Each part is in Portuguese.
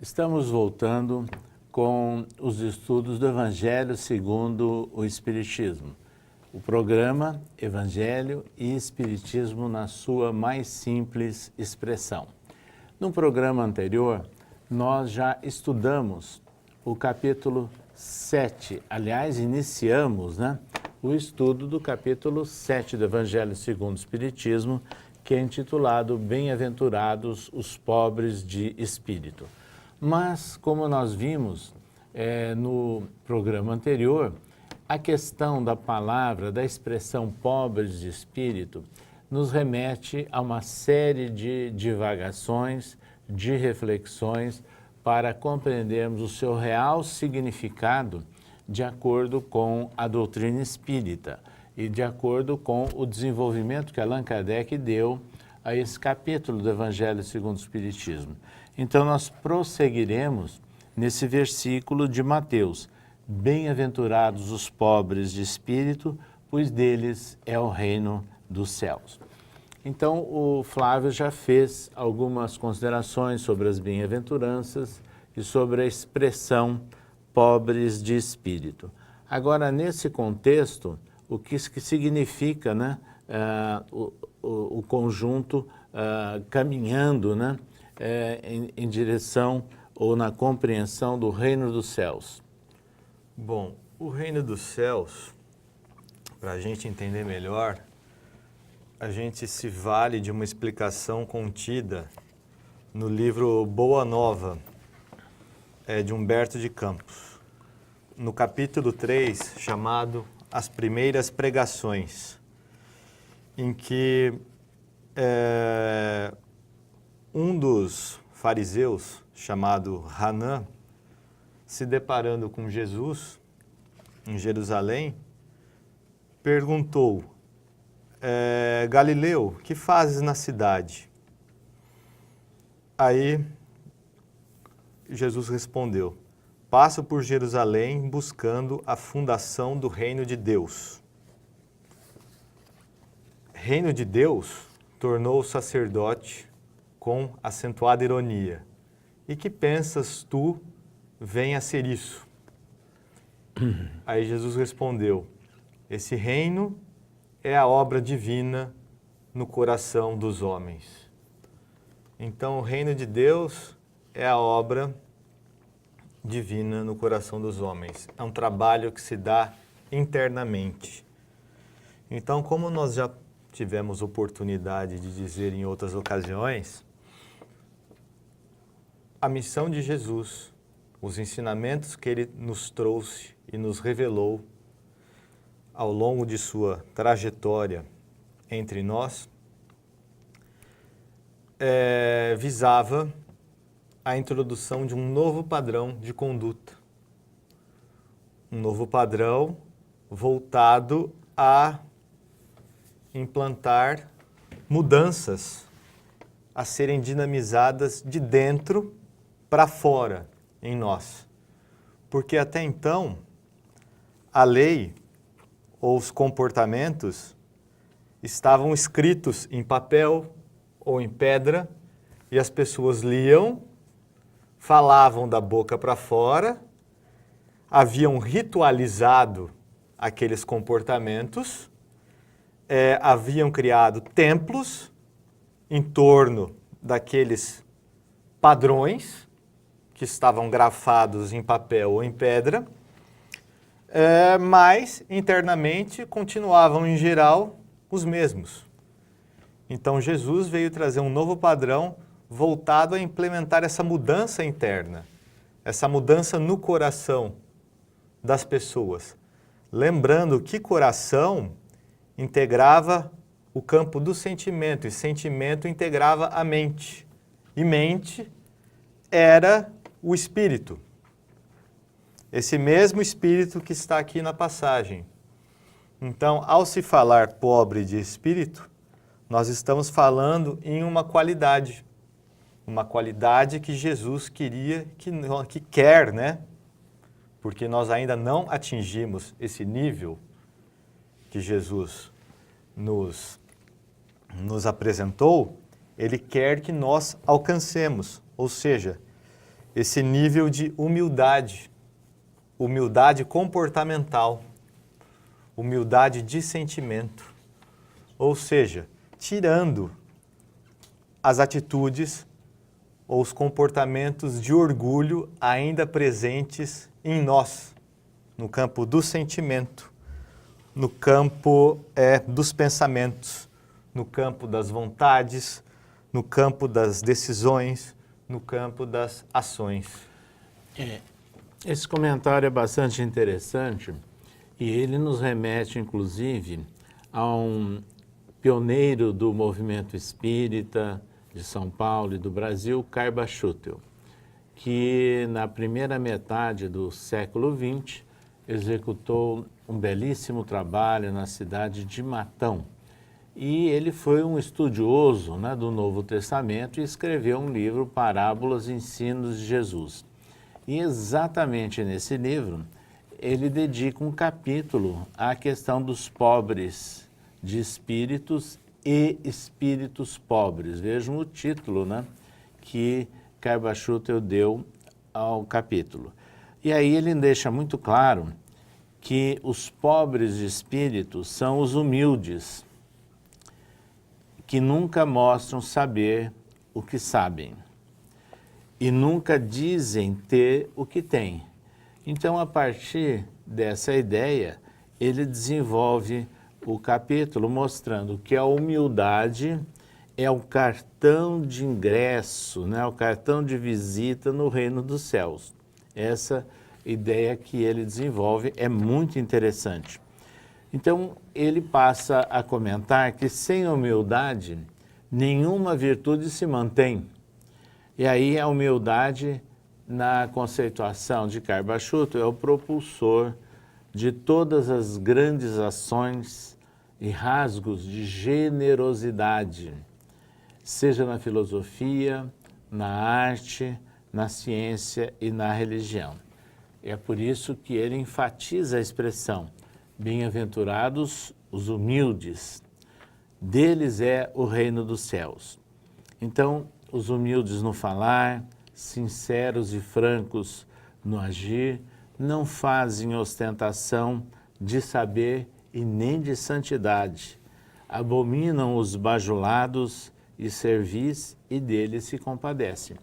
Estamos voltando com os estudos do Evangelho segundo o Espiritismo. O programa Evangelho e Espiritismo na sua mais simples expressão. No programa anterior, nós já estudamos o capítulo 7. Aliás, iniciamos o estudo do capítulo 7 do Evangelho segundo o Espiritismo, que é intitulado Bem-aventurados os pobres de espírito. Mas, como nós vimos no programa anterior, a questão da palavra, da expressão pobres de espírito, nos remete a uma série de divagações, de reflexões, para compreendermos o seu real significado de acordo com a doutrina espírita e de acordo com o desenvolvimento que Allan Kardec deu a esse capítulo do Evangelho segundo o Espiritismo. Então, nós prosseguiremos nesse versículo de Mateus. Bem-aventurados os pobres de espírito, pois deles é o reino dos céus. Então, o Flávio já fez algumas considerações sobre as bem-aventuranças e sobre a expressão pobres de espírito. Agora, nesse contexto, o que significa o conjunto caminhando em direção ou na compreensão do reino dos céus? Bom, o reino dos céus, para a gente entender melhor, a gente se vale de uma explicação contida no livro Boa Nova, de Humberto de Campos, no capítulo 3, chamado As Primeiras Pregações, em que um dos fariseus, chamado Hanã, se deparando com Jesus em Jerusalém, perguntou: Galileu, que fazes na cidade? Aí Jesus respondeu: passo por Jerusalém buscando a fundação do reino de Deus. Reino de Deus tornou o sacerdote com acentuada ironia. E que pensas tu venha a ser isso? Aí Jesus respondeu: esse reino é a obra divina no coração dos homens. Então, o reino de Deus é a obra divina no coração dos homens. É um trabalho que se dá internamente. Então, como nós já tivemos oportunidade de dizer em outras ocasiões, a missão de Jesus, os ensinamentos que ele nos trouxe e nos revelou ao longo de sua trajetória entre nós, visava a introdução de um novo padrão de conduta. Um novo padrão voltado a implantar mudanças a serem dinamizadas de dentro para fora em nós. Porque até então, a lei ou os comportamentos estavam escritos em papel ou em pedra e as pessoas liam, falavam da boca para fora, haviam ritualizado aqueles comportamentos, haviam criado templos em torno daqueles padrões que estavam grafados em papel ou em pedra, mas internamente continuavam em geral os mesmos. Então Jesus veio trazer um novo padrão voltado a implementar essa mudança interna, essa mudança no coração das pessoas. Lembrando que coração integrava o campo do sentimento, e sentimento integrava a mente. E mente era o espírito. Esse mesmo espírito que está aqui na passagem. Então, ao se falar pobre de espírito, nós estamos falando em uma qualidade que Jesus queria, que quer, Porque nós ainda não atingimos esse nível que Jesus nos apresentou, ele quer que nós alcancemos. Ou seja, esse nível de humildade, humildade comportamental, humildade de sentimento. Ou seja, tirando as atitudes ou os comportamentos de orgulho ainda presentes em nós, no campo do sentimento, no campo dos pensamentos, no campo das vontades, no campo das decisões, no campo das ações. Esse comentário é bastante interessante e ele nos remete, inclusive, a um pioneiro do movimento espírita de São Paulo e do Brasil, Karba Schutel, que na primeira metade do século XX executou um belíssimo trabalho na cidade de Matão. E ele foi um estudioso, né, do Novo Testamento e escreveu um livro, Parábolas e Ensinos de Jesus. E exatamente nesse livro, ele dedica um capítulo à questão dos pobres de espíritos e espíritos pobres. Vejam o título, né, que Karba Schutel deu ao capítulo. E aí ele deixa muito claro que os pobres de espírito são os humildes, que nunca mostram saber o que sabem e nunca dizem ter o que têm. Então, a partir dessa ideia, ele desenvolve o capítulo mostrando que a humildade é o cartão de ingresso, né, o cartão de visita no reino dos céus. Essa ideia que ele desenvolve é muito interessante. Então, ele passa a comentar que sem humildade, nenhuma virtude se mantém. E aí a humildade, na conceituação de Karba Schutel, é o propulsor de todas as grandes ações e rasgos de generosidade, seja na filosofia, na arte, na ciência e na religião. É por isso que ele enfatiza a expressão bem-aventurados os humildes, deles é o reino dos céus. Então, os humildes no falar, sinceros e francos no agir, não fazem ostentação de saber e nem de santidade. Abominam os bajulados e servis e deles se compadecem.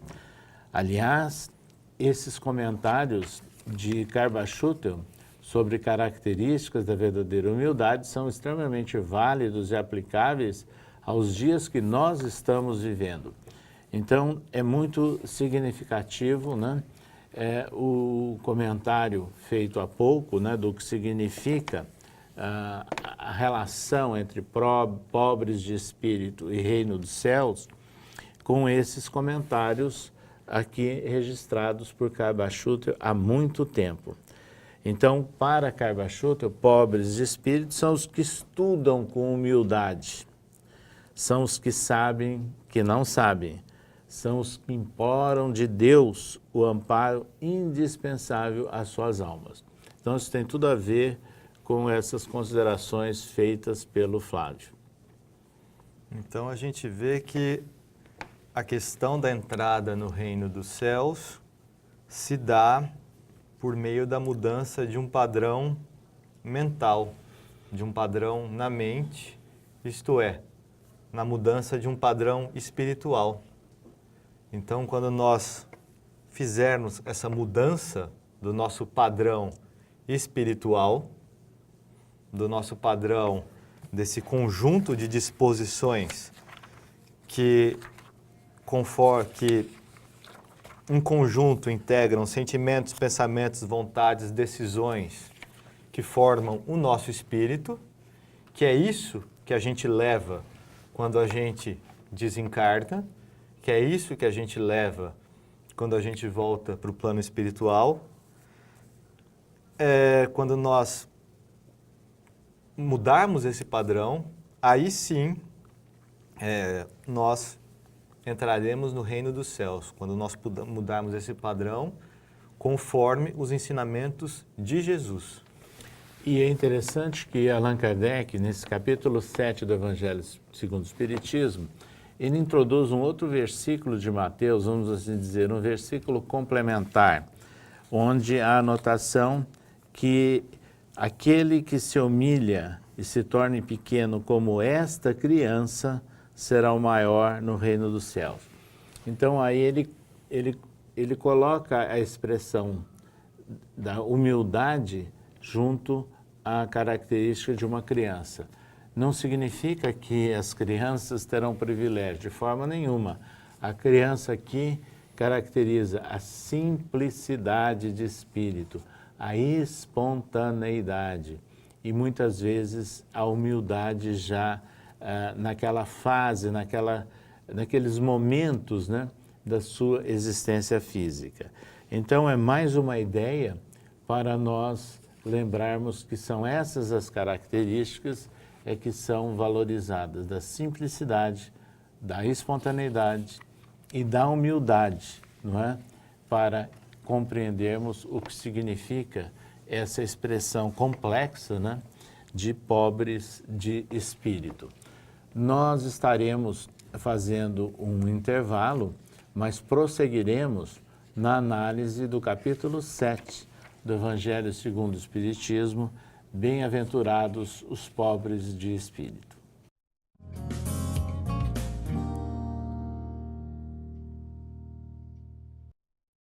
Aliás, esses comentários de Karba Schutel sobre características da verdadeira humildade são extremamente válidos e aplicáveis aos dias que nós estamos vivendo. Então, é muito significativo, né, o comentário feito há pouco, né, do que significa a relação entre pobres de espírito e reino dos céus, com esses comentários aqui registrados por Karba Schutel há muito tempo. Então, para Karba Schutel, pobres de espírito são os que estudam com humildade, são os que sabem que não sabem, são os que imploram de Deus o amparo indispensável às suas almas. Então, isso tem tudo a ver com essas considerações feitas pelo Flávio. Então, a gente vê que a questão da entrada no reino dos céus se dá por meio da mudança de um padrão mental, de um padrão na mente, isto é, na mudança de um padrão espiritual. Então, quando nós fizermos essa mudança do nosso padrão espiritual, do nosso padrão, desse conjunto de disposições que em conjunto integram sentimentos, pensamentos, vontades, decisões que formam o nosso espírito, que é isso que a gente leva quando a gente desencarna, que é isso que a gente leva quando a gente volta para o plano espiritual. Quando nós mudarmos esse padrão, aí sim nós entraremos no reino dos céus, quando nós mudarmos esse padrão conforme os ensinamentos de Jesus. E é interessante que Allan Kardec, nesse capítulo 7 do Evangelho segundo o Espiritismo, ele introduz um outro versículo de Mateus, vamos assim dizer, um versículo complementar, onde a anotação que aquele que se humilha e se torne pequeno como esta criança será o maior no reino dos céus. Então aí ele coloca a expressão da humildade junto à característica de uma criança. Não significa que as crianças terão privilégio, de forma nenhuma. A criança aqui caracteriza a simplicidade de espírito, a espontaneidade e muitas vezes a humildade já naquela fase, naqueles momentos, né, da sua existência física. Então é mais uma ideia para nós lembrarmos que são essas as características que são valorizadas, da simplicidade, da espontaneidade e da humildade, não é? Para compreendermos o que significa essa expressão complexa, né, de pobres de espírito. Nós estaremos fazendo um intervalo, mas prosseguiremos na análise do capítulo 7 do Evangelho segundo o Espiritismo, Bem-aventurados os pobres de espírito.